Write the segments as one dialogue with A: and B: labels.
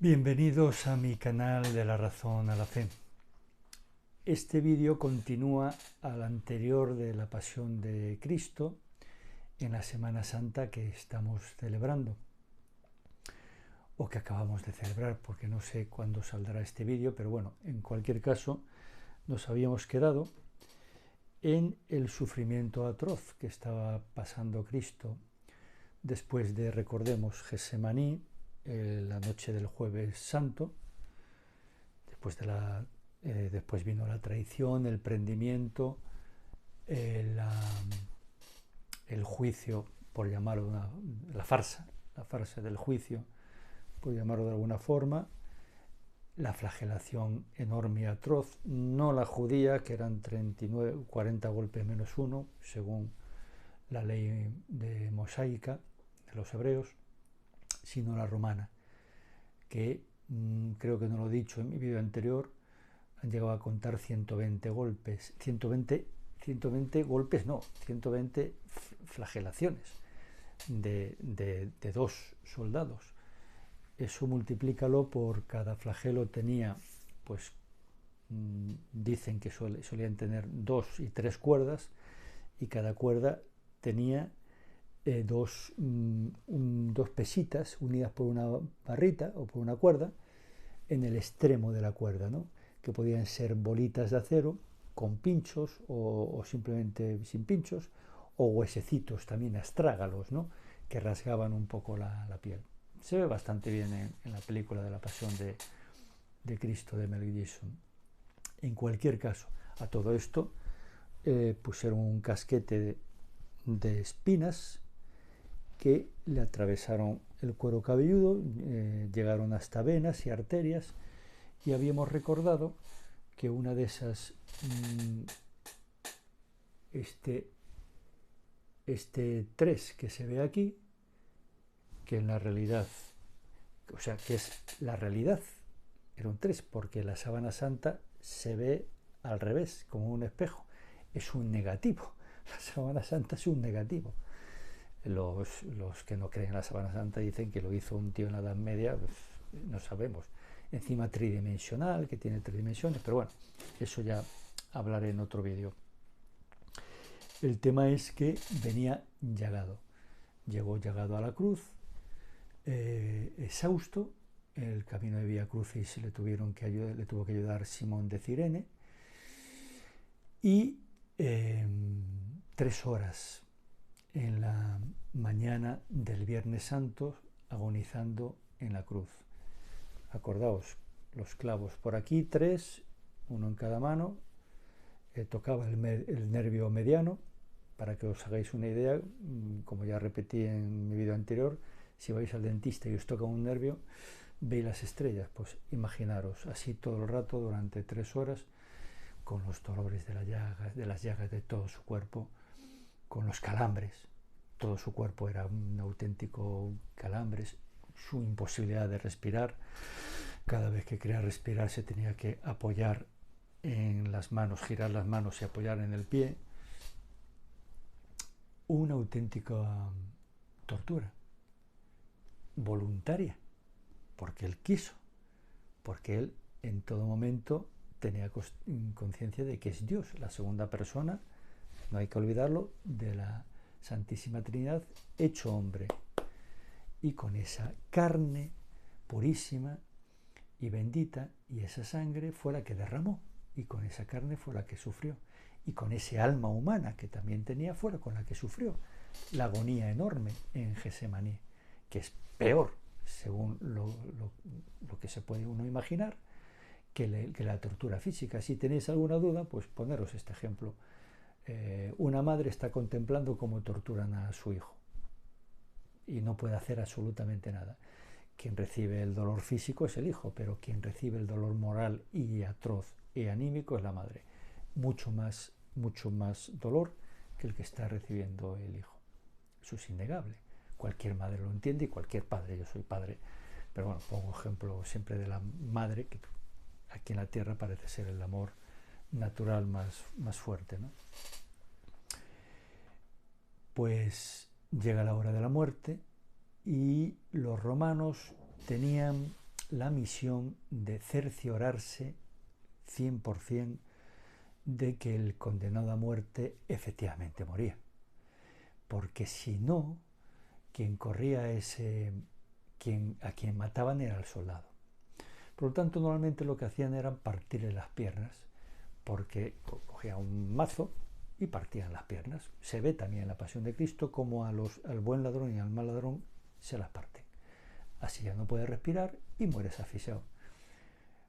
A: Bienvenidos a mi canal de la razón a la fe. Este vídeo continúa al anterior de la Pasión de Cristo en la Semana Santa que estamos celebrando, o que acabamos de celebrar, porque no sé cuándo saldrá este vídeo, pero bueno, en cualquier caso nos habíamos quedado en el sufrimiento atroz que estaba pasando Cristo después de, recordemos, Getsemaní, la noche del Jueves Santo. Después vino la traición, el prendimiento, el juicio, por llamarlo la farsa del juicio, por llamarlo de alguna forma, la flagelación enorme y atroz, no la judía, que eran 39, 40 golpes menos uno, según la ley mosaica de los hebreos, sino la romana, que creo que no lo he dicho en mi vídeo anterior, han llegado a contar 120 golpes, 120 golpes no, 120 flagelaciones de dos soldados. Eso multiplícalo por cada flagelo tenía, pues dicen que solían tener 2 y 3 cuerdas, y cada cuerda tenía dos pesitas unidas por una barrita o por una cuerda en el extremo de la cuerda, ¿no? Que podían ser bolitas de acero con pinchos o simplemente sin pinchos, o huesecitos también, astrágalos, ¿no? Que rasgaban un poco la piel. Se ve bastante bien en la película de la Pasión de Cristo de Mel Gibson. En cualquier caso, a todo esto pusieron un casquete de espinas que le atravesaron el cuero cabelludo, llegaron hasta venas y arterias, y habíamos recordado que una de esas, este 3 que se ve aquí, que en la realidad, o sea, que es la realidad, era un 3, porque la sábana santa se ve al revés, como un espejo, es un negativo, la sábana santa es un negativo. Los que no creen en la sábana santa dicen que lo hizo un tío en la Edad Media, pues, no sabemos. Encima tridimensional, que tiene 3 dimensiones, pero bueno, eso ya hablaré en otro vídeo. El tema es que venía llagado, llegó llagado a la cruz, exhausto. El camino de Vía Crucis le tuvo que ayudar Simón de Cirene, y 3 horas en la mañana del Viernes Santo agonizando en la cruz. Acordaos, los clavos por aquí, 3, uno en cada mano, tocaba el nervio mediano. Para que os hagáis una idea, como ya repetí en mi vídeo anterior, si vais al dentista y os toca un nervio, veis las estrellas. Pues imaginaros, así todo el rato, durante 3 horas, con los dolores de las llagas de todo su cuerpo, con los calambres. Todo su cuerpo era un auténtico calambres, su imposibilidad de respirar. Cada vez que quería respirar se tenía que apoyar en las manos, girar las manos y apoyar en el pie. Una auténtica tortura voluntaria, porque él quiso, porque él en todo momento tenía conciencia de que es Dios, la segunda persona, no hay que olvidarlo, de la Santísima Trinidad hecho hombre, y con esa carne purísima y bendita, y esa sangre fue la que derramó, y con esa carne fue la que sufrió, y con ese alma humana que también tenía fue con la que sufrió la agonía enorme en Getsemaní, que es peor, según lo que se puede uno imaginar, que la tortura física. Si tenéis alguna duda, pues poneros este ejemplo. Una madre está contemplando cómo torturan a su hijo y no puede hacer absolutamente nada. Quien recibe el dolor físico es el hijo, pero quien recibe el dolor moral y atroz y anímico es la madre. Mucho más dolor que el que está recibiendo el hijo. Eso es innegable. Cualquier madre lo entiende y cualquier padre. Yo soy padre, pero bueno, pongo ejemplo siempre de la madre, que aquí en la tierra parece ser el amor natural más fuerte, ¿no? Pues llega la hora de la muerte, y los romanos tenían la misión de cerciorarse 100% de que el condenado a muerte efectivamente moría. Porque si no, quien corría a quien mataban era el soldado. Por lo tanto, normalmente lo que hacían era partirle las piernas, porque cogían un mazo y partían las piernas. Se ve también en la Pasión de Cristo como al buen ladrón y al mal ladrón se las parten. Así ya no puede respirar y mueres asfixiado.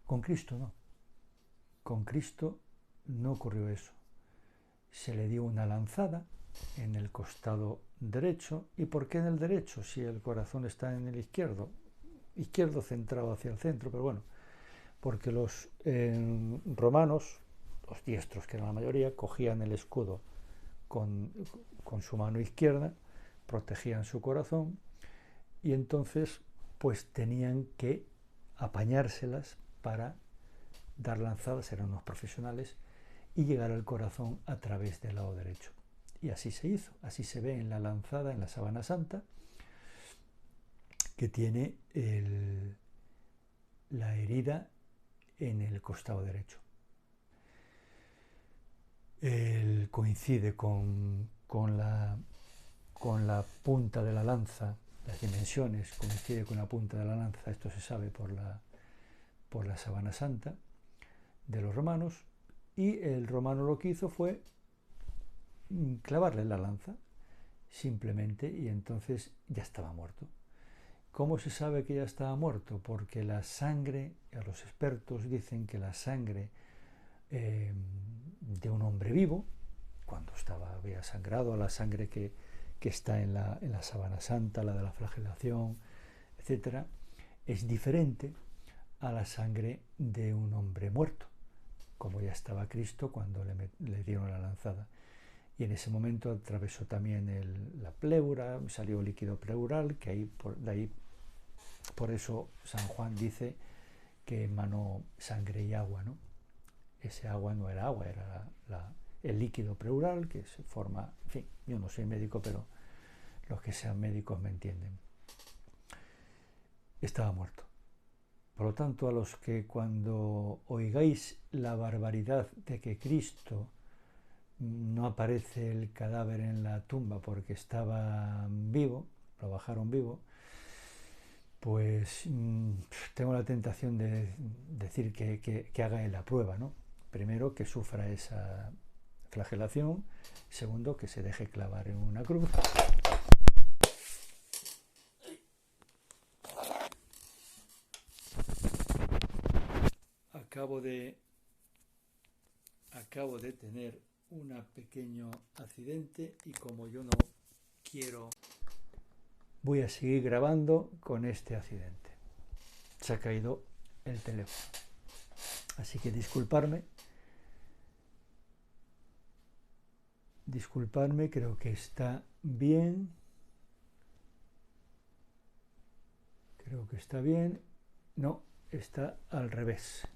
A: Con Cristo no. Con Cristo no ocurrió eso. Se le dio una lanzada en el costado derecho. ¿Y por qué en el derecho? Si el corazón está en el izquierdo centrado hacia el centro, pero bueno, porque los romanos, los diestros que eran la mayoría, cogían el escudo con su mano izquierda, protegían su corazón y entonces pues tenían que apañárselas para dar lanzadas, eran unos profesionales, y llegar al corazón a través del lado derecho. Y así se hizo, así se ve en la lanzada, en la sábana santa, que tiene la herida en el costado derecho. Coincide con la punta de la lanza, las dimensiones coincide con la punta de la lanza, esto se sabe por la sábana santa de los romanos, y el romano lo que hizo fue clavarle la lanza simplemente, y entonces ya estaba muerto. ¿Cómo se sabe que ya estaba muerto? Porque la sangre, los expertos dicen que la sangre de un hombre vivo, cuando había sangrado, la sangre que está en la sábana santa, la de la flagelación, etc., es diferente a la sangre de un hombre muerto, como ya estaba Cristo cuando le dieron la lanzada. Y en ese momento atravesó también la pleura, salió líquido pleural, que por eso San Juan dice que emanó sangre y agua, ¿no? Ese agua no era agua, era el líquido pleural que se forma, en fin, yo no soy médico, pero los que sean médicos me entienden. Estaba muerto. Por lo tanto, a los que cuando oigáis la barbaridad de que Cristo no aparece el cadáver en la tumba porque estaba vivo, lo bajaron vivo, pues tengo la tentación de decir que haga la prueba, ¿no? Primero, que sufra esa flagelación. Segundo, que se deje clavar en una cruz. Acabo de tener un pequeño accidente y como yo no quiero, voy a seguir grabando con este accidente. Se ha caído el teléfono. Así que disculparme, creo que está bien. No, está al revés.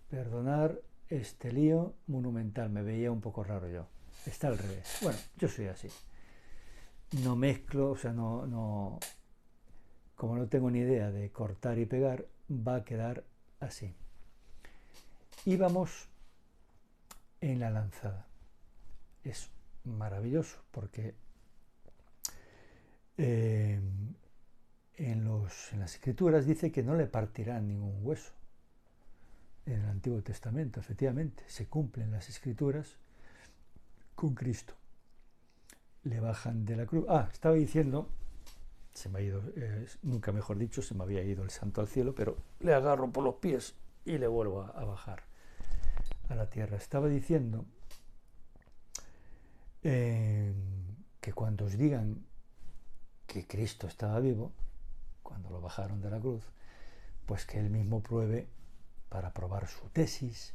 A: Perdonar este lío monumental, me veía un poco raro yo. Está al revés. Bueno, yo soy así. No mezclo, o sea, como no tengo ni idea de cortar y pegar, va a quedar así. Y vamos en la lanzada. Es maravilloso porque en las escrituras dice que no le partirán ningún hueso. En el Antiguo Testamento, efectivamente, se cumplen las escrituras con Cristo. Le bajan de la cruz. Estaba diciendo, se me ha ido, nunca mejor dicho, se me había ido el santo al cielo, pero le agarro por los pies y le vuelvo a bajar a la tierra. Estaba diciendo que cuando os digan que Cristo estaba vivo, cuando lo bajaron de la cruz, pues que él mismo pruebe, para probar su tesis,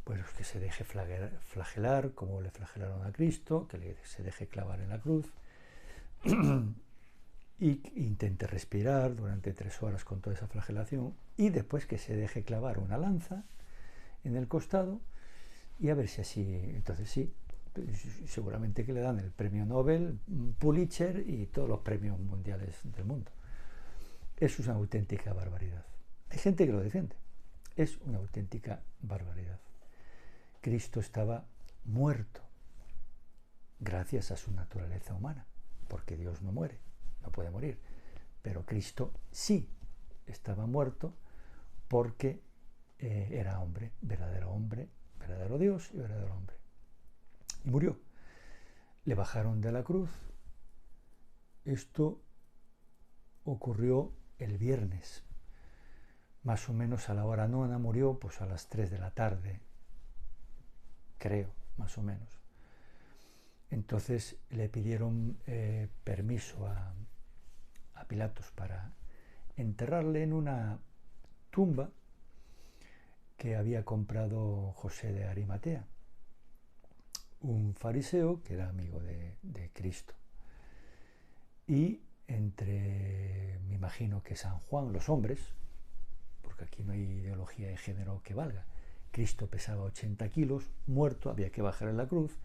A: pues que se deje flagelar como le flagelaron a Cristo, que se deje clavar en la cruz y intente respirar durante 3 horas con toda esa flagelación, y después que se deje clavar una lanza en el costado, y a ver si así, entonces sí, seguramente que le dan el premio Nobel, Pulitzer y todos los premios mundiales del mundo. Eso es una auténtica barbaridad. Hay gente que lo defiende. Es una auténtica barbaridad. Cristo estaba muerto gracias a su naturaleza humana, porque Dios no muere, no puede morir. Pero Cristo sí estaba muerto porque era hombre, verdadero Dios y verdadero hombre. Y murió. Le bajaron de la cruz. Esto ocurrió el viernes. Más o menos a la hora nona murió, pues a las 3 de la tarde, creo, más o menos. Entonces le pidieron permiso a Pilatos para enterrarle en una tumba que había comprado José de Arimatea, un fariseo que era amigo de Cristo. Y me imagino que San Juan, los hombres, porque aquí no hay ideología de género que valga, Cristo pesaba 80 kilos, muerto, había que bajarle la cruz,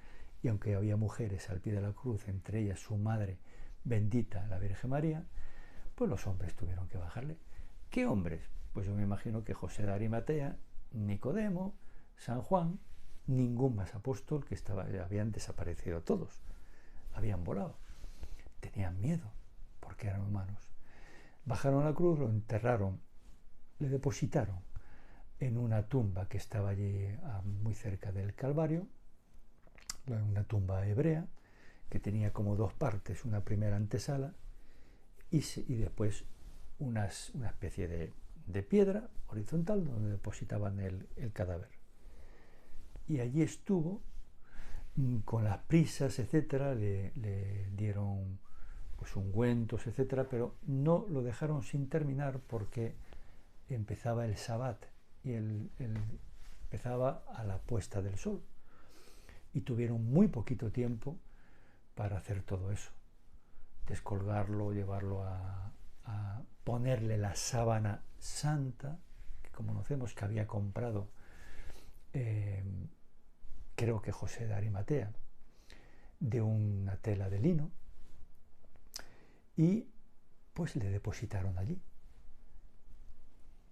A: y aunque había mujeres al pie de la cruz, entre ellas su madre bendita, la Virgen María, pues los hombres tuvieron que bajarle. ¿Qué hombres? Pues yo me imagino que José de Arimatea, Nicodemo, San Juan, ningún más apóstol, que habían desaparecido todos, habían volado, tenían miedo, porque eran humanos. Bajaron la cruz, lo enterraron, le depositaron en una tumba que estaba allí muy cerca del Calvario, una tumba hebrea, que tenía como dos partes, una primera antesala y después una especie de piedra horizontal donde depositaban el cadáver. Y allí estuvo, con las prisas, etcétera, le dieron pues ungüentos, etcétera, pero no lo dejaron sin terminar porque empezaba el Sabbat y empezaba a la puesta del sol. Y tuvieron muy poquito tiempo para hacer todo eso. Descolgarlo, llevarlo a ponerle la sábana santa, que como conocemos que había comprado, creo que José de Arimatea, de una tela de lino, y pues le depositaron allí.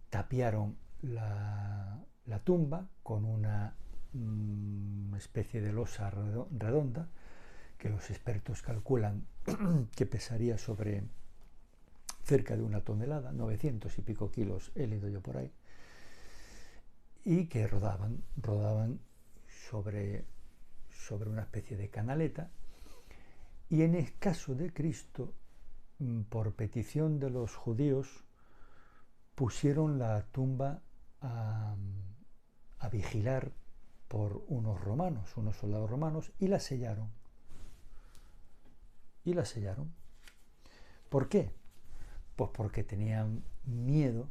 A: Tapiaron la tumba con una especie de losa redonda que los expertos calculan que pesaría sobre cerca de 1 tonelada, 900 y pico kilos, he leído yo por ahí, y que rodaban sobre una especie de canaleta. Y en el caso de Cristo, por petición de los judíos, pusieron la tumba a vigilar por unos soldados romanos, y la sellaron. ¿Por qué? Pues porque tenían miedo,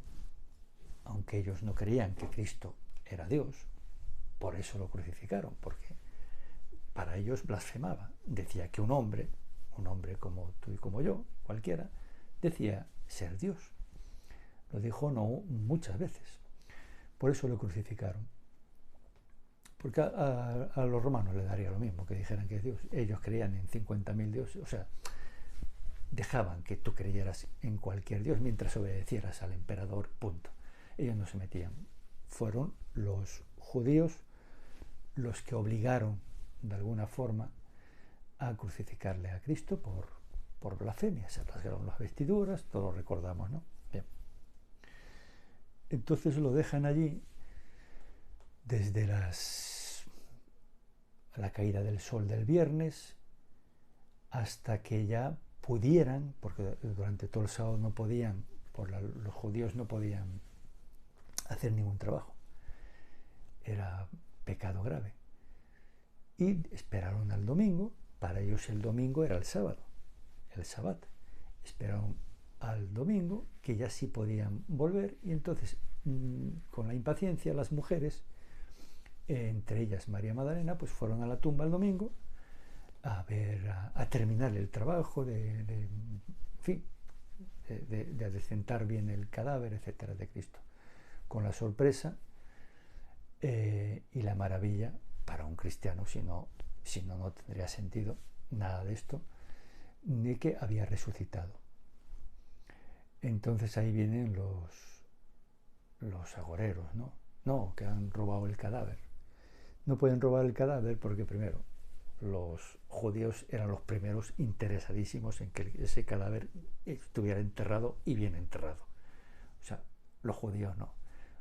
A: aunque ellos no creían que Cristo era Dios, por eso lo crucificaron, porque para ellos blasfemaba. Decía que un hombre como tú y como yo, cualquiera, decía ser Dios. Lo dijo no muchas veces. Por eso lo crucificaron. Porque a los romanos les daría lo mismo que dijeran que es Dios. Ellos creían en 50.000 dioses, o sea, dejaban que tú creyeras en cualquier dios mientras obedecieras al emperador, punto. Ellos no se metían. Fueron los judíos los que obligaron de alguna forma a crucificarle a Cristo por blasfemia. Se rasgaron las vestiduras, todos lo recordamos, ¿no? Bien. Entonces lo dejan allí desde la caída del sol del viernes hasta que ya pudieran, porque durante todo el sábado no podían, los judíos no podían hacer ningún trabajo, era pecado grave, y esperaron al domingo. Para ellos el domingo era el sábado, el Sabbat. Esperaron al domingo, que ya sí podían volver, y entonces con la impaciencia las mujeres, entre ellas María Magdalena, pues fueron a la tumba el domingo a terminar el trabajo de adecentar bien el cadáver, etcétera, de Cristo, con la sorpresa y la maravilla para un cristiano, si no tendría sentido nada de esto, de que había resucitado. Entonces ahí vienen los agoreros, ¿no? No, que han robado el cadáver. No pueden robar el cadáver porque primero, los judíos eran los primeros interesadísimos en que ese cadáver estuviera enterrado y bien enterrado. O sea, los judíos no.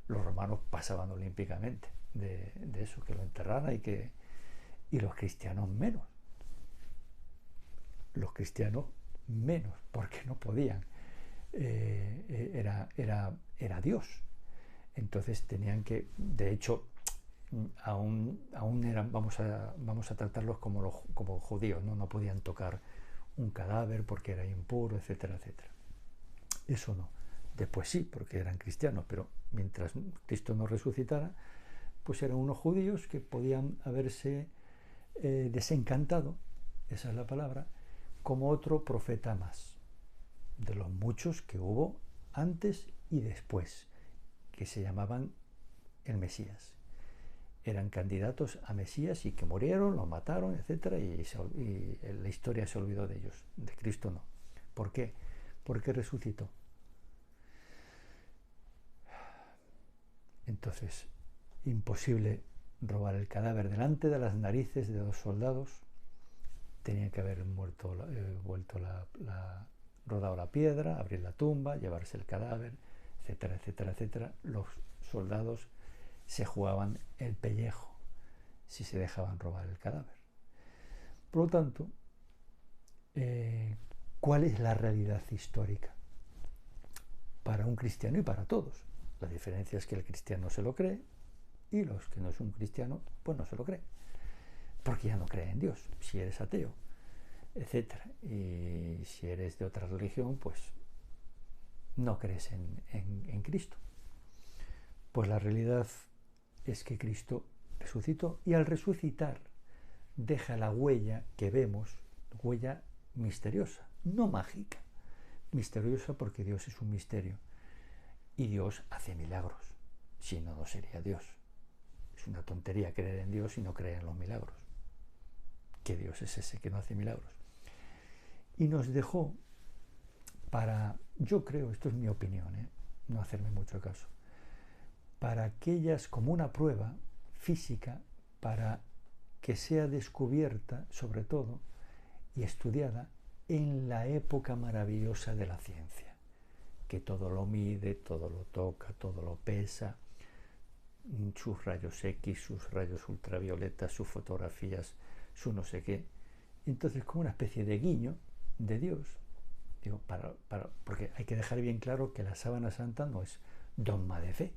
A: Los romanos pasaban olímpicamente de eso, que lo enterrara y los cristianos menos. Los cristianos menos, porque no podían. Era Dios. Entonces tenían que, de hecho, aún eran, vamos a tratarlos como judíos, ¿no? No podían tocar un cadáver porque era impuro, etcétera, etcétera. Eso no. Después sí, porque eran cristianos, pero mientras Cristo no resucitara, pues eran unos judíos que podían haberse desencantado, esa es la palabra, como otro profeta más, de los muchos que hubo antes y después, que se llamaban el Mesías. Eran candidatos a Mesías y que murieron, los mataron, etcétera, y la historia se olvidó de ellos. De Cristo no. ¿Por qué? Porque resucitó. Entonces, imposible robar el cadáver delante de las narices de los soldados. Tenían que haber rodado la piedra, abrir la tumba, llevarse el cadáver, etcétera, etcétera, etcétera. Los soldados se jugaban el pellejo si se dejaban robar el cadáver. Por lo tanto, ¿cuál es la realidad histórica? Para un cristiano y para todos. La diferencia es que el cristiano se lo cree y los que no es un cristiano, pues no se lo cree. Porque ya no cree en Dios, si eres ateo, etcétera. Y si eres de otra religión, pues no crees en Cristo. Pues la realidad es que Cristo resucitó y al resucitar deja la huella que vemos, huella misteriosa, no mágica, misteriosa porque Dios es un misterio y Dios hace milagros, si no, no sería Dios. Es una tontería creer en Dios y no creer en los milagros. ¿Qué Dios es ese que no hace milagros? Y nos dejó para, yo creo, esto es mi opinión, no hacerme mucho caso, para aquellas, como una prueba física, para que sea descubierta, sobre todo, y estudiada en la época maravillosa de la ciencia, que todo lo mide, todo lo toca, todo lo pesa, sus rayos X, sus rayos ultravioletas, sus fotografías, su no sé qué. Entonces, como una especie de guiño de Dios, digo, porque hay que dejar bien claro que la sábana santa no es dogma de fe.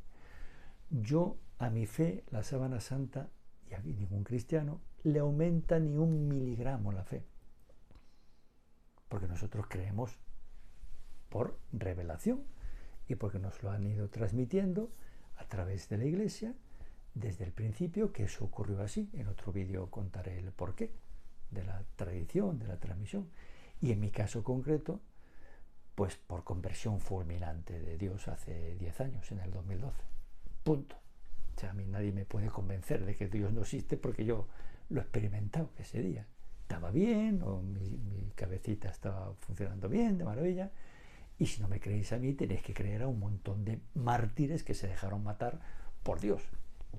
A: Yo, a mi fe, la sábana santa, y a ningún cristiano, le aumenta ni 1 miligramo la fe. Porque nosotros creemos por revelación y porque nos lo han ido transmitiendo a través de la Iglesia desde el principio, que eso ocurrió así. En otro vídeo contaré el porqué de la tradición, de la transmisión. Y en mi caso concreto, pues por conversión fulminante de Dios hace 10 años, en el 2012. Punto. O sea, a mí nadie me puede convencer de que Dios no existe porque yo lo he experimentado ese día. Estaba bien, o mi cabecita estaba funcionando bien, de maravilla. Y si no me creéis a mí, tenéis que creer a un montón de mártires que se dejaron matar por Dios.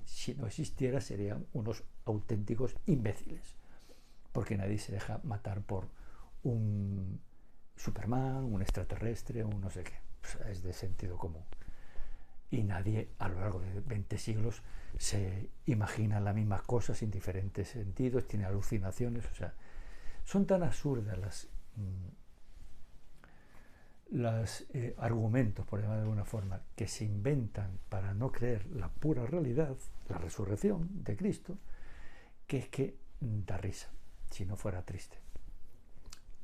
A: Si no existiera, serían unos auténticos imbéciles. Porque nadie se deja matar por un Superman, un extraterrestre, un no sé qué. Pues es de sentido común. Y nadie a lo largo de 20 siglos se imagina las mismas cosas en diferentes sentidos, tiene alucinaciones. O sea, son tan absurdas los argumentos, por llamar de alguna forma, que se inventan para no creer la pura realidad, la resurrección de Cristo, que es que da risa, si no fuera triste.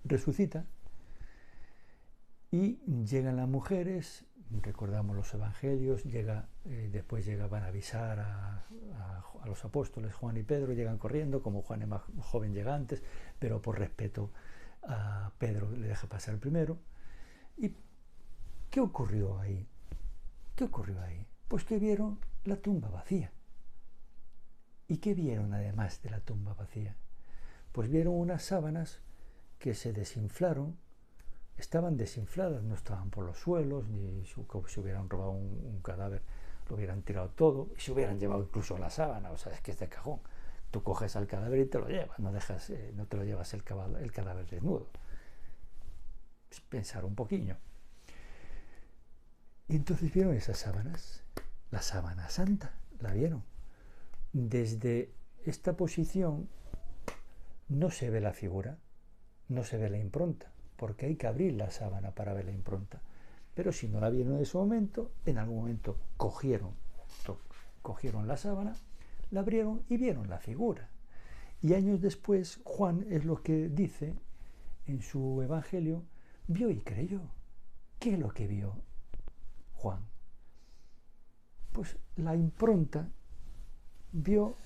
A: Resucita y llegan las mujeres, recordamos los evangelios, después van a avisar a los apóstoles, Juan y Pedro, llegan corriendo, como Juan es más joven llega antes, pero por respeto a Pedro le deja pasar primero. ¿Y qué ocurrió ahí? ¿Qué ocurrió ahí? Pues que vieron la tumba vacía. ¿Y qué vieron además de la tumba vacía? Pues vieron unas sábanas que se desinflaron estaban desinfladas, no estaban por los suelos, ni como si hubieran robado un cadáver, lo hubieran tirado todo, y se hubieran llevado incluso la sábana, o sea, es que es de cajón. Tú coges al cadáver y te lo llevas, no te lo llevas el cadáver desnudo. Es pensar un poquillo. Y entonces vieron esas sábanas, la sábana santa, la vieron. Desde esta posición no se ve la figura, no se ve la impronta, porque hay que abrir la sábana para ver la impronta. Pero si no la vieron en ese momento, en algún momento cogieron la sábana, la abrieron y vieron la figura. Y años después, Juan es lo que dice en su evangelio, vio y creyó. ¿Qué es lo que vio Juan? Pues la impronta vio,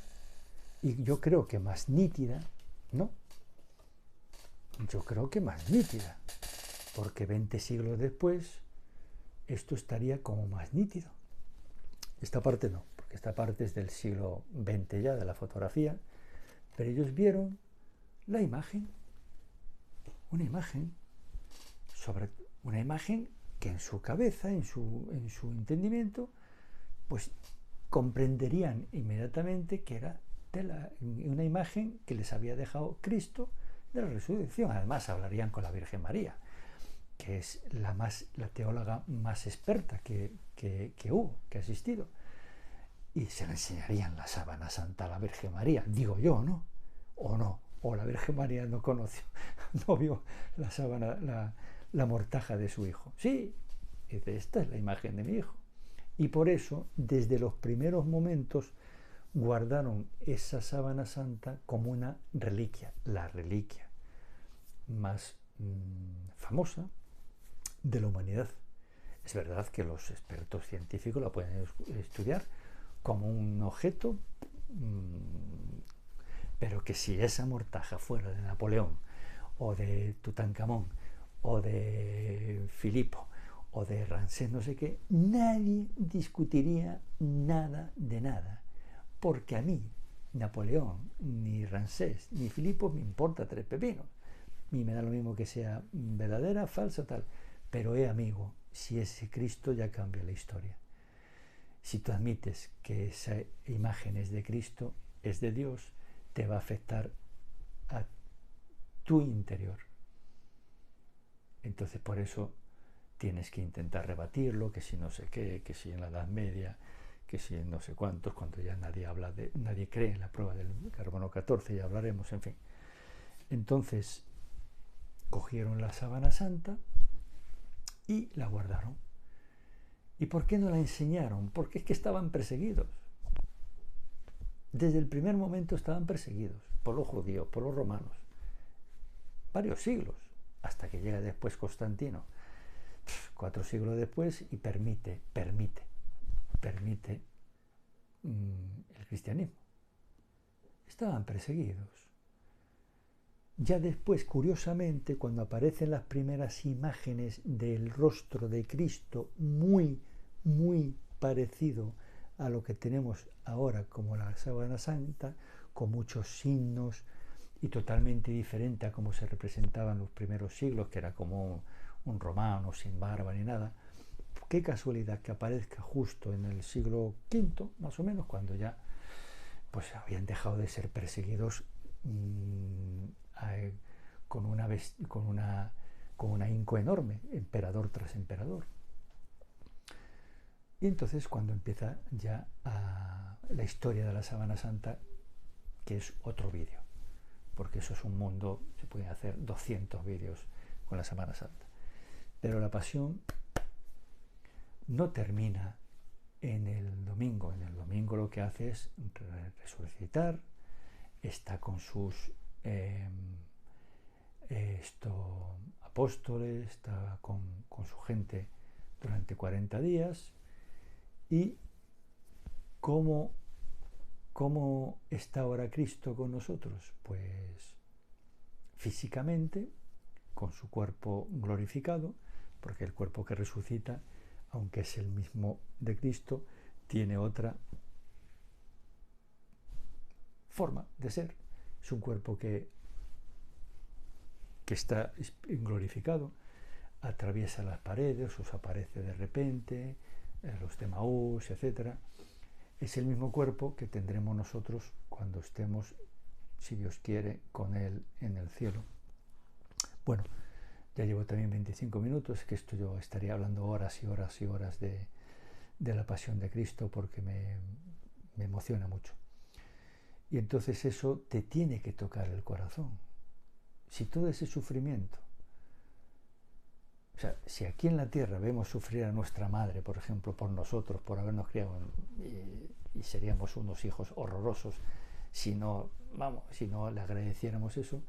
A: y yo creo que más nítida, ¿no? Yo creo que más nítida, porque 20 siglos después esto estaría como más nítido. Esta parte no, porque esta parte es del siglo XX ya, de la fotografía, pero ellos vieron la imagen, una imagen que en su cabeza, en su entendimiento, pues comprenderían inmediatamente que era una imagen que les había dejado Cristo de la resurrección. Además hablarían con la Virgen María, que es la teóloga más experta que ha existido, y se le enseñarían la sábana santa a la Virgen María, digo yo, ¿no? O la Virgen María no conoció, no vio la sábana, la mortaja de su hijo. Sí, dice, esta es la imagen de mi hijo. Y por eso, desde los primeros momentos, guardaron esa sábana santa como una reliquia, la reliquia más famosa de la humanidad. Es verdad que los expertos científicos la pueden estudiar como un objeto, pero que si esa mortaja fuera de Napoleón, o de Tutankamón, o de Filipo, o de Ramsés no sé qué, nadie discutiría nada de nada, porque a mí Napoleón, ni Ramsés, ni Filipo me importa tres pepinos, y me da lo mismo que sea verdadera, falsa, tal, pero amigo, si ese Cristo ya cambia la historia. Si tú admites que esa imagen es de Cristo, es de Dios, te va a afectar a tu interior. Entonces por eso tienes que intentar rebatirlo, que si no sé qué, que si en la Edad Media, que si en no sé cuántos, cuando ya nadie cree en la prueba del carbono 14, ya hablaremos, en fin. Entonces cogieron la sábana santa y la guardaron. ¿Y por qué no la enseñaron? Porque es que estaban perseguidos. Desde el primer momento estaban perseguidos por los judíos, por los romanos. Varios siglos, hasta que llega después Constantino. 4 siglos después y permite el cristianismo. Estaban perseguidos. Ya después, curiosamente, cuando aparecen las primeras imágenes del rostro de Cristo, muy, muy parecido a lo que tenemos ahora como la sábana santa, con muchos signos y totalmente diferente a cómo se representaba en los primeros siglos, que era como un romano sin barba ni nada. Qué casualidad que aparezca justo en el siglo V, más o menos, cuando ya pues habían dejado de ser perseguidos con un ahínco enorme, emperador tras emperador. Y entonces cuando empieza ya la historia de la sábana santa, que es otro vídeo, porque eso es un mundo, se pueden hacer 200 vídeos con la sábana santa. Pero la pasión no termina en el domingo. En el domingo lo que hace es resucitar, está con sus apóstoles, está con su gente durante 40 días. ¿Y cómo está ahora Cristo con nosotros? Pues físicamente, con su cuerpo glorificado, porque el cuerpo que resucita, aunque es el mismo de Cristo, tiene otra forma de ser. Es un cuerpo que está glorificado. atraviesa las paredes, os aparece de repente, los de Maús, etc. Es el mismo cuerpo que tendremos nosotros cuando estemos, si Dios quiere, con Él en el cielo. Bueno, ya llevo también 25 minutos, que esto yo estaría hablando horas y horas y horas de la pasión de Cristo, porque me emociona mucho. Y entonces eso te tiene que tocar el corazón. Si todo ese sufrimiento, o sea, si aquí en la tierra vemos sufrir a nuestra madre, por ejemplo, por nosotros, por habernos criado, y seríamos unos hijos horrorosos si no le agradeciéramos eso,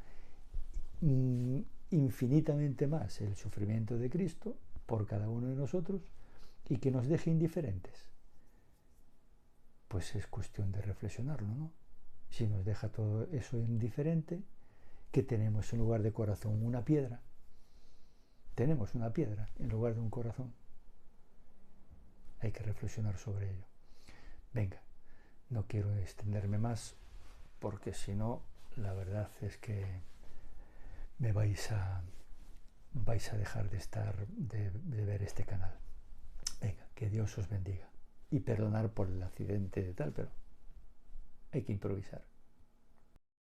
A: infinitamente más el sufrimiento de Cristo por cada uno de nosotros, y que nos deje indiferentes. Pues es cuestión de reflexionarlo, ¿no? Si nos deja todo eso indiferente, ¿qué tenemos en lugar de corazón? Una piedra. Tenemos una piedra en lugar de un corazón. Hay que reflexionar sobre ello. Venga, no quiero extenderme más, porque si no, la verdad es que me vais a dejar de ver este canal. Venga, que Dios os bendiga. Y perdonar por el accidente y tal, pero hay que improvisar.